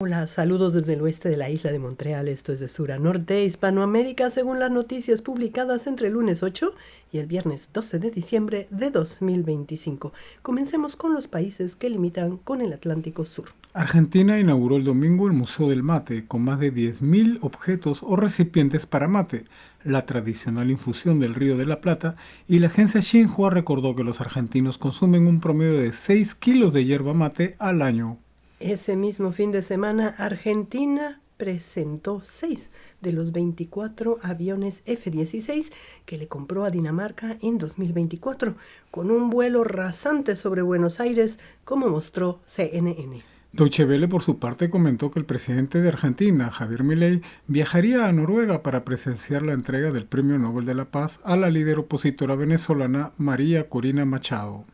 Hola, saludos desde el oeste de la isla de Montreal, esto es de sur a norte, Hispanoamérica, según las noticias publicadas entre el lunes 8 y el viernes 12 de diciembre de 2025. Comencemos con los países que limitan con el Atlántico Sur. Argentina inauguró el domingo el Museo del Mate, con más de 10.000 objetos o recipientes para mate, la tradicional infusión del Río de la Plata, y la agencia Xinhua recordó que los argentinos consumen un promedio de 6 kilos de yerba mate al año. Ese mismo fin de semana, Argentina presentó 6 de los 24 aviones F-16 que le compró a Dinamarca en 2024, con un vuelo rasante sobre Buenos Aires, como mostró CNN. Deutsche Welle, por su parte, comentó que el presidente de Argentina, Javier Milei, viajaría a Noruega para presenciar la entrega del Premio Nobel de la Paz a la líder opositora venezolana María Corina Machado.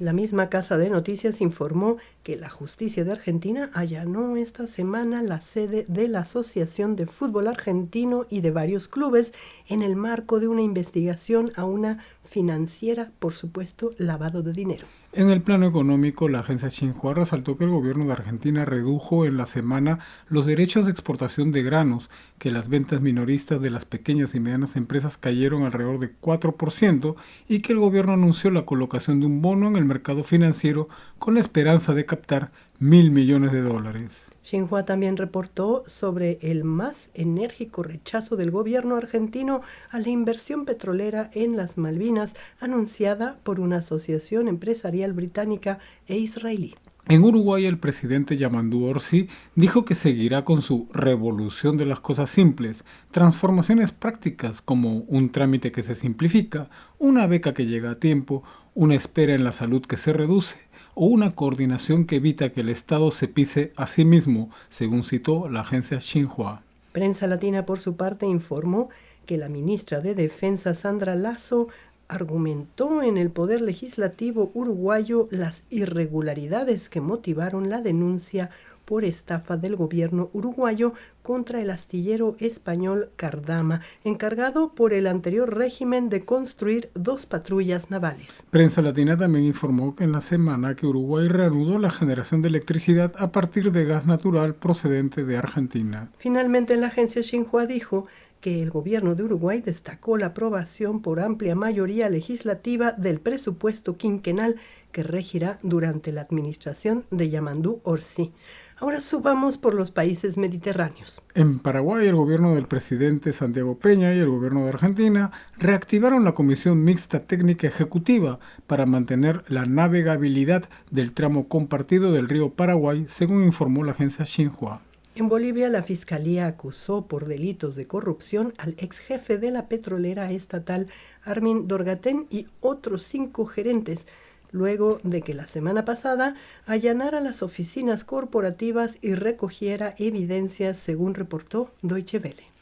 La misma casa de noticias informó que la justicia de Argentina allanó esta semana la sede de la Asociación de Fútbol Argentino y de varios clubes en el marco de una investigación a una financiera por supuesto lavado de dinero. En el plano económico, la agencia Xinhua resaltó que el gobierno de Argentina redujo en la semana los derechos de exportación de granos, que las ventas minoristas de las pequeñas y medianas empresas cayeron alrededor de 4% y que el gobierno anunció la colocación de un bono en el mercado financiero con la esperanza de captar $1.000 millones. Xinhua también reportó sobre el más enérgico rechazo del gobierno argentino a la inversión petrolera en las Malvinas, anunciada por una asociación empresarial británica e israelí. En Uruguay, el presidente Yamandu Orsi dijo que seguirá con su revolución de las cosas simples, transformaciones prácticas como un trámite que se simplifica, una beca que llega a tiempo, una espera en la salud que se reduce, o una coordinación que evita que el Estado se pise a sí mismo, según citó la agencia Xinhua. Prensa Latina, por su parte, informó que la ministra de Defensa, Sandra Lasso, argumentó en el Poder Legislativo uruguayo las irregularidades que motivaron la denuncia por estafa del gobierno uruguayo contra el astillero español Cardama, encargado por el anterior régimen de construir 2 patrullas navales. Prensa Latina también informó que en la semana que Uruguay reanudó la generación de electricidad a partir de gas natural procedente de Argentina. Finalmente, la agencia Xinhua dijo que el gobierno de Uruguay destacó la aprobación por amplia mayoría legislativa del presupuesto quinquenal que regirá durante la administración de Yamandu Orsi. Ahora subamos por los países mediterráneos. En Paraguay, el gobierno del presidente Santiago Peña y el gobierno de Argentina reactivaron la Comisión Mixta Técnica Ejecutiva para mantener la navegabilidad del tramo compartido del río Paraguay, según informó la agencia Xinhua. En Bolivia, la Fiscalía acusó por delitos de corrupción al ex jefe de la petrolera estatal Armin Dorgatén y otros 5 gerentes, luego de que la semana pasada allanara las oficinas corporativas y recogiera evidencias, según reportó Deutsche Welle.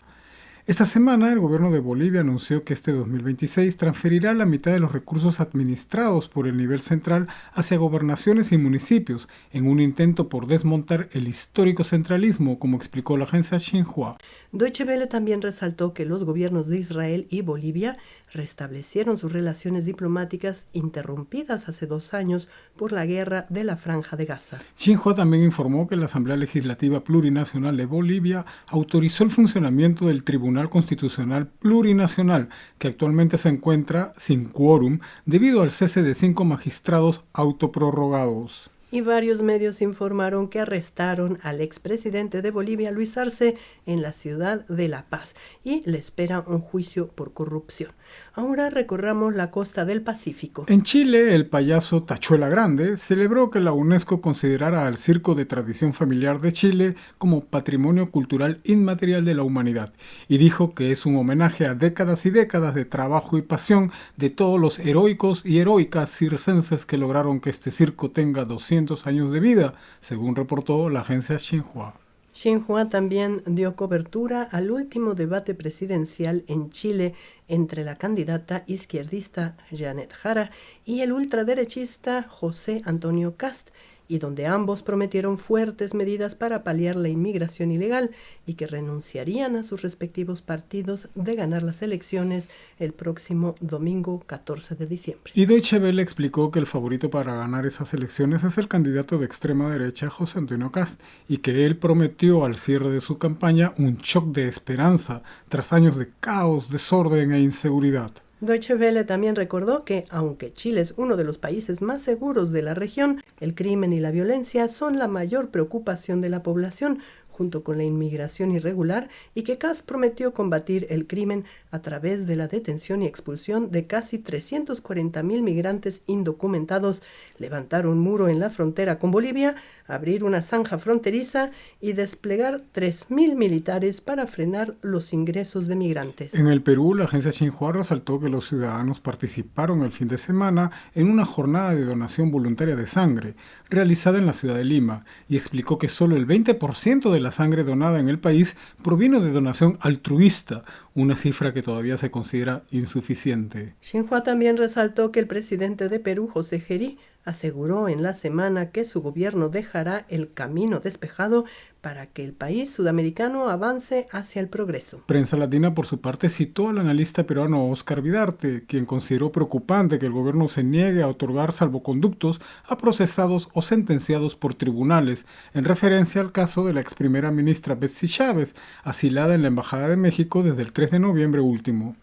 Esta semana, el gobierno de Bolivia anunció que este 2026 transferirá la mitad de los recursos administrados por el nivel central hacia gobernaciones y municipios, en un intento por desmontar el histórico centralismo, como explicó la agencia Xinhua. Deutsche Welle también resaltó que los gobiernos de Israel y Bolivia restablecieron sus relaciones diplomáticas interrumpidas hace 2 años por la guerra de la Franja de Gaza. Xinhua también informó que la Asamblea Legislativa Plurinacional de Bolivia autorizó el funcionamiento del Tribunal Constitucional Plurinacional, que actualmente se encuentra sin quórum debido al cese de 5 magistrados autoprorrogados. Y varios medios informaron que arrestaron al expresidente de Bolivia, Luis Arce, en la ciudad de La Paz y le espera un juicio por corrupción. Ahora recorramos la costa del Pacífico. En Chile, el payaso Tachuela Grande celebró que la UNESCO considerara al circo de tradición familiar de Chile como patrimonio cultural inmaterial de la humanidad y dijo que es un homenaje a décadas y décadas de trabajo y pasión de todos los heroicos y heroicas circenses que lograron que este circo tenga 200 años de vida, según reportó la agencia Xinhua. Xinhua también dio cobertura al último debate presidencial en Chile entre la candidata izquierdista Janet Jara y el ultraderechista José Antonio Kast, y donde ambos prometieron fuertes medidas para paliar la inmigración ilegal y que renunciarían a sus respectivos partidos de ganar las elecciones el próximo domingo 14 de diciembre. Y Deutsche Welle explicó que el favorito para ganar esas elecciones es el candidato de extrema derecha José Antonio Kast y que él prometió al cierre de su campaña un shock de esperanza tras años de caos, desorden e inseguridad. Deutsche Welle también recordó que, aunque Chile es uno de los países más seguros de la región, el crimen y la violencia son la mayor preocupación de la población, junto con la inmigración irregular, y que Kast prometió combatir el crimen a través de la detención y expulsión de casi 340.000 migrantes indocumentados, levantar un muro en la frontera con Bolivia, abrir una zanja fronteriza y desplegar 3.000 militares para frenar los ingresos de migrantes. En el Perú, la agencia Xinhua resaltó que los ciudadanos participaron el fin de semana en una jornada de donación voluntaria de sangre realizada en la ciudad de Lima y explicó que solo el 20% de la sangre donada en el país provino de donación altruista, una cifra que todavía se considera insuficiente. Xinhua también resaltó que el presidente de Perú, José Gerí, aseguró en la semana que su gobierno dejará el camino despejado para que el país sudamericano avance hacia el progreso. Prensa Latina, por su parte, citó al analista peruano Óscar Vidarte, quien consideró preocupante que el gobierno se niegue a otorgar salvoconductos a procesados o sentenciados por tribunales, en referencia al caso de la ex primera ministra Betsy Chávez, asilada en la Embajada de México desde el 3 de noviembre último.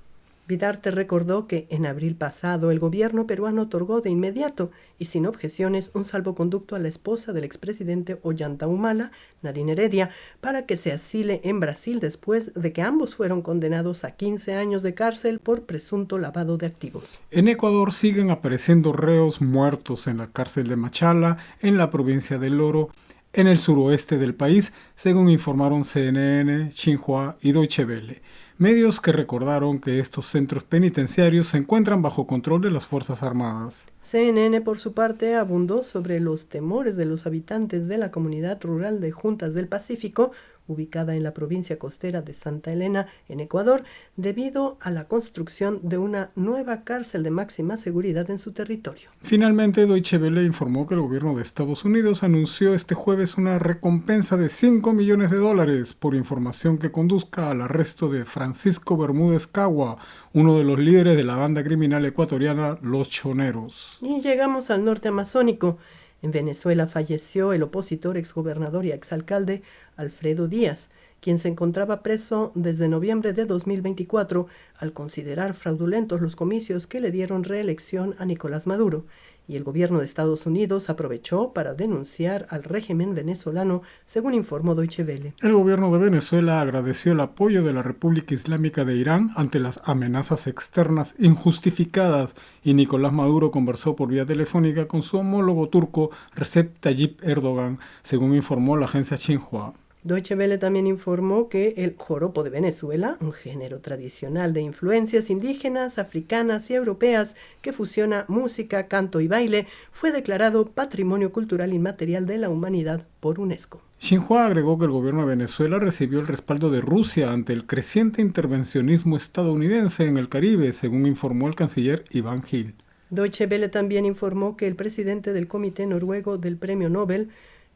Vidarte recordó que en abril pasado el gobierno peruano otorgó de inmediato y sin objeciones un salvoconducto a la esposa del expresidente Ollanta Humala, Nadine Heredia, para que se asile en Brasil después de que ambos fueron condenados a 15 años de cárcel por presunto lavado de activos. En Ecuador siguen apareciendo reos muertos en la cárcel de Machala, en la provincia del Oro, en el suroeste del país, según informaron CNN, Xinhua y Deutsche Welle. Medios que recordaron que estos centros penitenciarios se encuentran bajo control de las Fuerzas Armadas. CNN, por su parte, abundó sobre los temores de los habitantes de la comunidad rural de Juntas del Pacífico, ubicada en la provincia costera de Santa Elena, en Ecuador, debido a la construcción de una nueva cárcel de máxima seguridad en su territorio. Finalmente, Deutsche Welle informó que el gobierno de Estados Unidos anunció este jueves una recompensa de $5 millones por información que conduzca al arresto de Francisco Bermúdez Cagua, uno de los líderes de la banda criminal ecuatoriana Los Choneros. Y llegamos al norte amazónico. En Venezuela falleció el opositor, exgobernador y exalcalde Alfredo Díaz, quien se encontraba preso desde noviembre de 2024 al considerar fraudulentos los comicios que le dieron reelección a Nicolás Maduro. Y el gobierno de Estados Unidos aprovechó para denunciar al régimen venezolano, según informó Deutsche Welle. El gobierno de Venezuela agradeció el apoyo de la República Islámica de Irán ante las amenazas externas injustificadas y Nicolás Maduro conversó por vía telefónica con su homólogo turco Recep Tayyip Erdogan, según informó la agencia Xinhua. Deutsche Welle también informó que el joropo de Venezuela, un género tradicional de influencias indígenas, africanas y europeas que fusiona música, canto y baile, fue declarado Patrimonio Cultural Inmaterial de la Humanidad por UNESCO. Xinhua agregó que el gobierno de Venezuela recibió el respaldo de Rusia ante el creciente intervencionismo estadounidense en el Caribe, según informó el canciller Iván Gil. Deutsche Welle también informó que el presidente del Comité Noruego del Premio Nobel,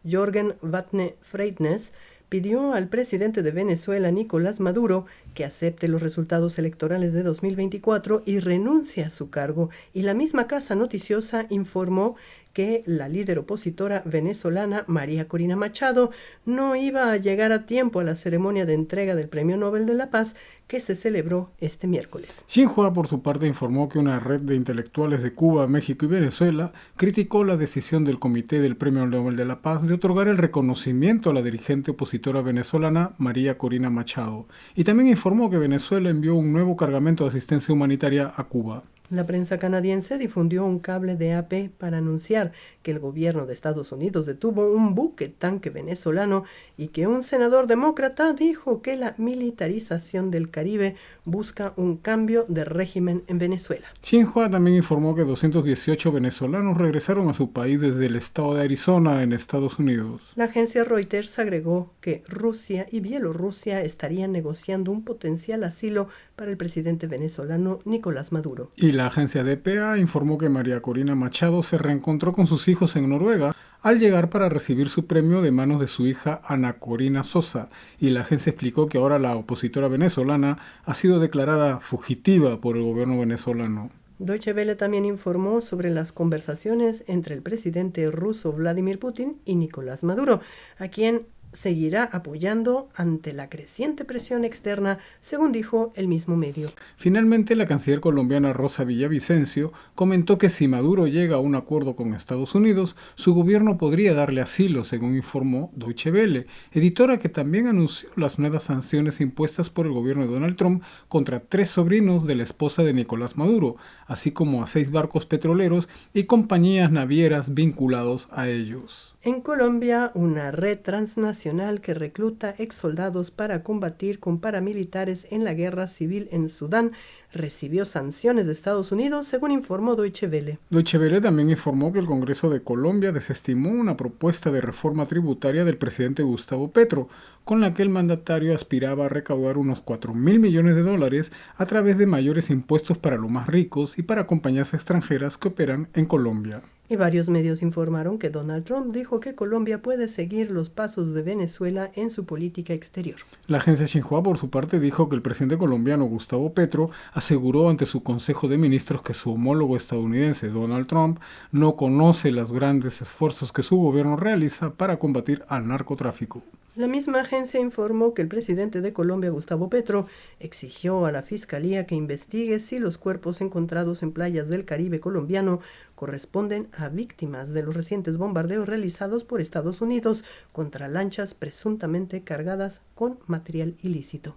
Jørgen Vatne Freidnes, pidió al presidente de Venezuela, Nicolás Maduro, que acepte los resultados electorales de 2024 y renuncie a su cargo. Y la misma casa noticiosa informó que la líder opositora venezolana, María Corina Machado, no iba a llegar a tiempo a la ceremonia de entrega del Premio Nobel de la Paz que se celebró este miércoles. Xinhua, por su parte, informó que una red de intelectuales de Cuba, México y Venezuela criticó la decisión del Comité del Premio Nobel de la Paz de otorgar el reconocimiento a la dirigente opositora venezolana María Corina Machado, y también informó que Venezuela envió un nuevo cargamento de asistencia humanitaria a Cuba. La prensa canadiense difundió un cable de AP para anunciar que el gobierno de Estados Unidos detuvo un buque tanque venezolano y que un senador demócrata dijo que la militarización del Caribe busca un cambio de régimen en Venezuela. Xinhua también informó que 218 venezolanos regresaron a su país desde el estado de Arizona, en Estados Unidos. La agencia Reuters agregó que Rusia y Bielorrusia estarían negociando un potencial asilo para el presidente venezolano Nicolás Maduro. Y la agencia DPA informó que María Corina Machado se reencontró con sus hijos en Noruega, al llegar para recibir su premio de manos de su hija Ana Corina Sosa, y la agencia explicó que ahora la opositora venezolana ha sido declarada fugitiva por el gobierno venezolano. Deutsche Welle también informó sobre las conversaciones entre el presidente ruso Vladimir Putin y Nicolás Maduro, a quien seguirá apoyando ante la creciente presión externa, según dijo el mismo medio. Finalmente, la canciller colombiana Rosa Villavicencio comentó que si Maduro llega a un acuerdo con Estados Unidos, su gobierno podría darle asilo, según informó Deutsche Welle, editora que también anunció las nuevas sanciones impuestas por el gobierno de Donald Trump contra 3 sobrinos de la esposa de Nicolás Maduro, así como a 6 barcos petroleros y compañías navieras vinculados a ellos. En Colombia, una red transnacional que recluta exsoldados para combatir con paramilitares en la guerra civil en Sudán recibió sanciones de Estados Unidos, según informó Deutsche Welle. Deutsche Welle también informó que el Congreso de Colombia desestimó una propuesta de reforma tributaria del presidente Gustavo Petro, con la que el mandatario aspiraba a recaudar unos $4.000 millones a través de mayores impuestos para los más ricos y para compañías extranjeras que operan en Colombia. Y varios medios informaron que Donald Trump dijo que Colombia puede seguir los pasos de Venezuela en su política exterior. La agencia Xinhua, por su parte, dijo que el presidente colombiano Gustavo Petro aseguró ante su Consejo de Ministros que su homólogo estadounidense Donald Trump no conoce los grandes esfuerzos que su gobierno realiza para combatir al narcotráfico. La misma agencia informó que el presidente de Colombia, Gustavo Petro, exigió a la Fiscalía que investigue si los cuerpos encontrados en playas del Caribe colombiano corresponden a víctimas de los recientes bombardeos realizados por Estados Unidos contra lanchas presuntamente cargadas con material ilícito.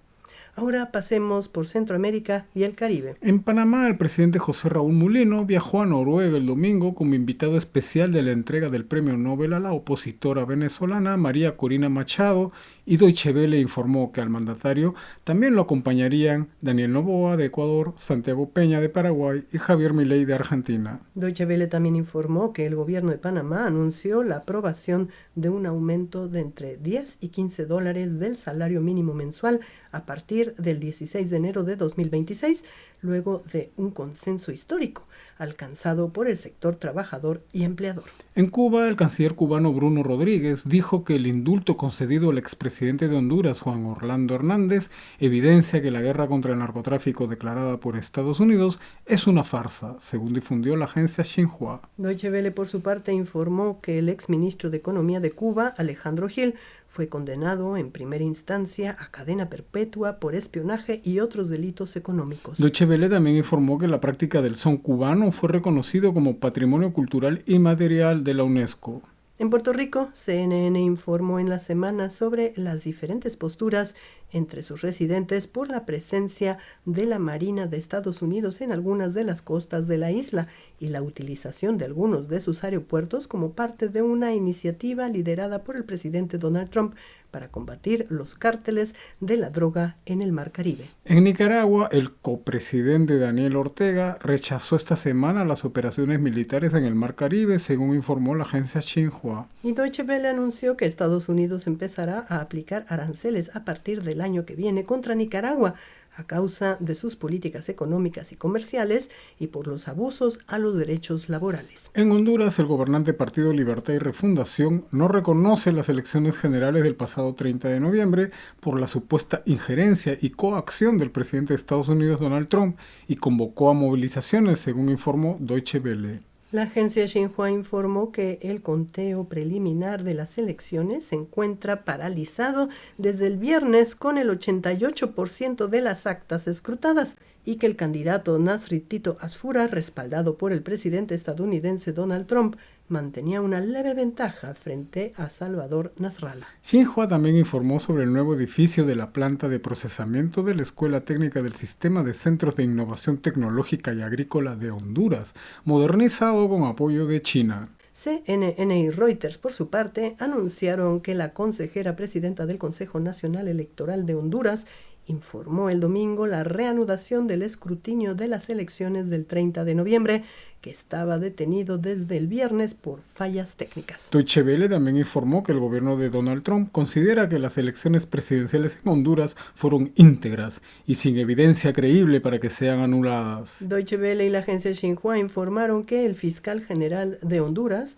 Ahora pasemos por Centroamérica y el Caribe. En Panamá, el presidente José Raúl Mulino viajó a Noruega el domingo como invitado especial de la entrega del premio Nobel a la opositora venezolana María Corina Machado, y Deutsche Welle informó que al mandatario también lo acompañarían Daniel Noboa de Ecuador, Santiago Peña de Paraguay y Javier Milei de Argentina. Deutsche Welle también informó que el gobierno de Panamá anunció la aprobación de un aumento de entre $10 y $15 del salario mínimo mensual a partir del 16 de enero de 2026, luego de un consenso histórico alcanzado por el sector trabajador y empleador. En Cuba, el canciller cubano Bruno Rodríguez dijo que el indulto concedido al expresidente de Honduras, Juan Orlando Hernández, evidencia que la guerra contra el narcotráfico declarada por Estados Unidos es una farsa, según difundió la agencia Xinhua. Deutsche Welle, por su parte, informó que el exministro de Economía de Cuba, Alejandro Gil, fue condenado en primera instancia a cadena perpetua por espionaje y otros delitos económicos. Deutsche Welle también informó que la práctica del son cubano fue reconocido como Patrimonio Cultural Inmaterial de la UNESCO. En Puerto Rico, CNN informó en la semana sobre las diferentes posturas entre sus residentes por la presencia de la Marina de Estados Unidos en algunas de las costas de la isla y la utilización de algunos de sus aeropuertos como parte de una iniciativa liderada por el presidente Donald Trump para combatir los cárteles de la droga en el Mar Caribe. En Nicaragua, el copresidente Daniel Ortega rechazó esta semana las operaciones militares en el Mar Caribe, según informó la agencia Xinhua. Y Deutsche Welle anunció que Estados Unidos empezará a aplicar aranceles a partir del año que viene contra Nicaragua, a causa de sus políticas económicas y comerciales y por los abusos a los derechos laborales. En Honduras, el gobernante Partido Libertad y Refundación no reconoce las elecciones generales del pasado 30 de noviembre por la supuesta injerencia y coacción del presidente de Estados Unidos, Donald Trump, y convocó a movilizaciones, según informó Deutsche Welle. La agencia Xinhua informó que el conteo preliminar de las elecciones se encuentra paralizado desde el viernes con el 88% de las actas escrutadas y que el candidato Nasri Tito Asfura, respaldado por el presidente estadounidense Donald Trump, mantenía una leve ventaja frente a Salvador Nasrallah. Xinhua también informó sobre el nuevo edificio de la planta de procesamiento de la Escuela Técnica del Sistema de Centros de Innovación Tecnológica y Agrícola de Honduras, modernizado con apoyo de China. CNN y Reuters, por su parte, anunciaron que la consejera presidenta del Consejo Nacional Electoral de Honduras informó el domingo la reanudación del escrutinio de las elecciones del 30 de noviembre, que estaba detenido desde el viernes por fallas técnicas. Deutsche Welle también informó que el gobierno de Donald Trump considera que las elecciones presidenciales en Honduras fueron íntegras y sin evidencia creíble para que sean anuladas. Deutsche Welle y la agencia Xinhua informaron que el fiscal general de Honduras,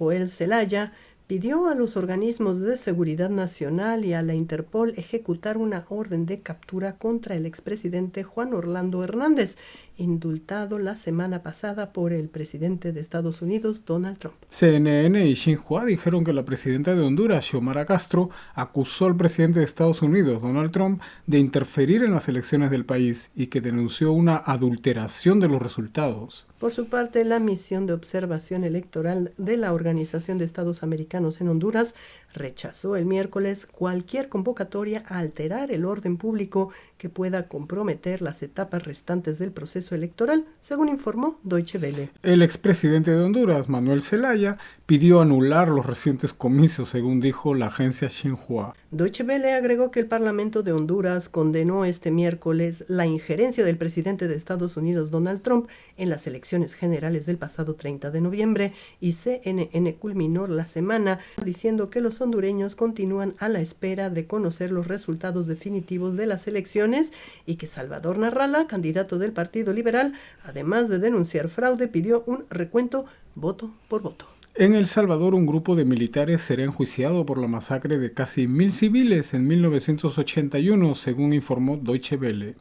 Joel Zelaya, pidió a los organismos de seguridad nacional y a la Interpol ejecutar una orden de captura contra el expresidente Juan Orlando Hernández, indultado la semana pasada por el presidente de Estados Unidos, Donald Trump. CNN y Xinhua dijeron que la presidenta de Honduras, Xiomara Castro, acusó al presidente de Estados Unidos, Donald Trump, de interferir en las elecciones del país y que denunció una adulteración de los resultados. Por su parte, la misión de observación electoral de la Organización de Estados Americanos en Honduras rechazó el miércoles cualquier convocatoria a alterar el orden público que pueda comprometer las etapas restantes del proceso electoral, según informó Deutsche Welle. El expresidente de Honduras, Manuel Zelaya, pidió anular los recientes comicios, según dijo la agencia Xinhua. Deutsche Welle agregó que el Parlamento de Honduras condenó este miércoles la injerencia del presidente de Estados Unidos, Donald Trump, en las elecciones generales del pasado 30 de noviembre y CNN culminó la semana diciendo que los hondureños continúan a la espera de conocer los resultados definitivos de las elecciones y que Salvador Narrala, candidato del Partido Liberal, además de denunciar fraude, pidió un recuento voto por voto. En El Salvador, un grupo de militares será enjuiciado por la masacre de casi 1,000 civiles en 1981, según informó Deutsche Welle.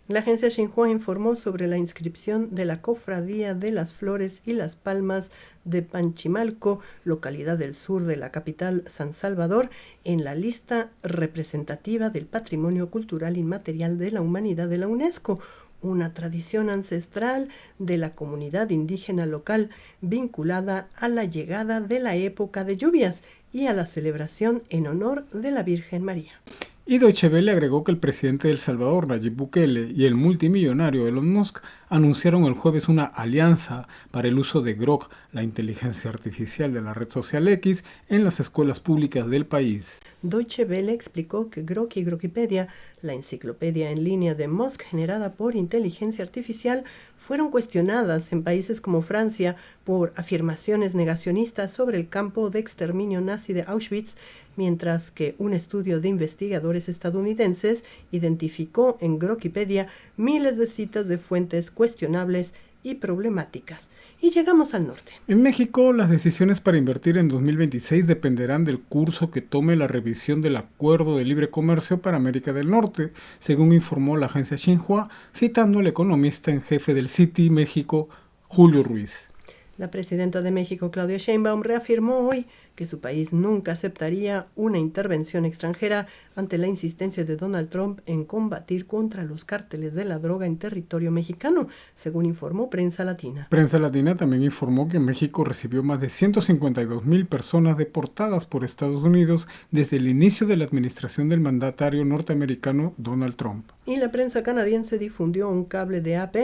La agencia Xinhua informó sobre la inscripción de la Cofradía de las Flores y las Palmas de Panchimalco, localidad del sur de la capital San Salvador, en la lista representativa del Patrimonio Cultural Inmaterial de la Humanidad de la UNESCO, una tradición ancestral de la comunidad indígena local vinculada a la llegada de la época de lluvias y a la celebración en honor de la Virgen María. Y Deutsche Welle agregó que el presidente de El Salvador, Nayib Bukele, y el multimillonario Elon Musk anunciaron el jueves una alianza para el uso de Grok, la inteligencia artificial de la red social X, en las escuelas públicas del país. Deutsche Welle explicó que Grok y Grokipedia, la enciclopedia en línea de Musk generada por inteligencia artificial, fueron cuestionadas en países como Francia por afirmaciones negacionistas sobre el campo de exterminio nazi de Auschwitz, mientras que un estudio de investigadores estadounidenses identificó en Grokipedia miles de citas de fuentes cuestionables y problemáticas. Y llegamos al norte. En México, las decisiones para invertir en 2026 dependerán del curso que tome la revisión del Acuerdo de Libre Comercio para América del Norte, según informó la agencia Xinhua, citando al economista en jefe del Citi México, Julio Ruiz. La presidenta de México, Claudia Sheinbaum, reafirmó hoy que su país nunca aceptaría una intervención extranjera ante la insistencia de Donald Trump en combatir contra los cárteles de la droga en territorio mexicano, según informó Prensa Latina. Prensa Latina también informó que México recibió más de 152,000 personas deportadas por Estados Unidos desde el inicio de la administración del mandatario norteamericano Donald Trump. Y la prensa canadiense difundió un cable de AP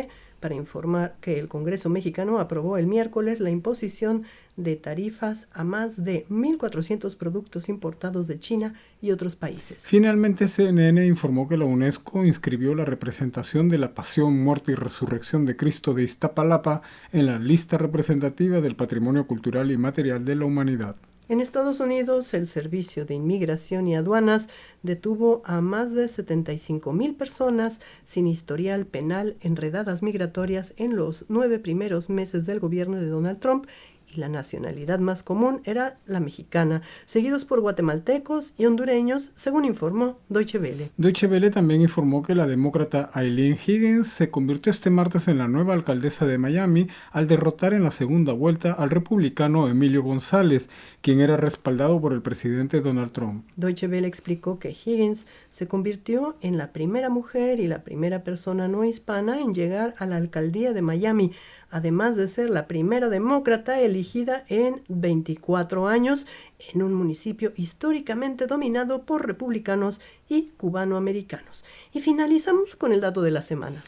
para informar que el Congreso mexicano aprobó el miércoles la imposición de tarifas a más de 1,400 productos importados de China y otros países. Finalmente, CNN informó que la UNESCO inscribió la representación de la Pasión, Muerte y Resurrección de Cristo de Iztapalapa en la lista representativa del Patrimonio Cultural y Material de la Humanidad. En Estados Unidos, el Servicio de Inmigración y Aduanas detuvo a más de 75,000 personas sin historial penal en redadas migratorias en los 9 primeros meses del gobierno de Donald Trump, y la nacionalidad más común era la mexicana, seguidos por guatemaltecos y hondureños, según informó Deutsche Welle. Deutsche Welle también informó que la demócrata Aileen Higgins se convirtió este martes en la nueva alcaldesa de Miami al derrotar en la segunda vuelta al republicano Emilio González, quien era respaldado por el presidente Donald Trump. Deutsche Welle explicó que Higgins se convirtió en la primera mujer y la primera persona no hispana en llegar a la alcaldía de Miami, además de ser la primera demócrata elegida en 24 años en un municipio históricamente dominado por republicanos y cubanoamericanos. Y finalizamos con el dato de la semana.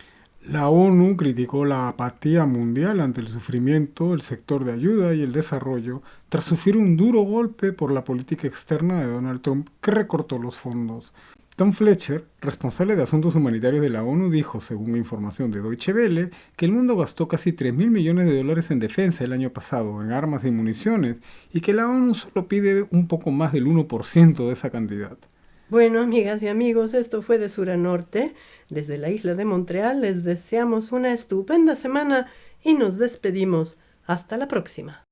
La ONU criticó la apatía mundial ante el sufrimiento, el sector de ayuda y el desarrollo, tras sufrir un duro golpe por la política externa de Donald Trump, que recortó los fondos. Tom Fletcher, responsable de asuntos humanitarios de la ONU, dijo, según información de Deutsche Welle, que el mundo gastó casi 3,000 millones de dólares en defensa el año pasado, en armas y municiones, y que la ONU solo pide un poco más del 1% de esa cantidad. Bueno, amigas y amigos, esto fue de sur a norte. Desde la isla de Montreal les deseamos una estupenda semana y nos despedimos. Hasta la próxima.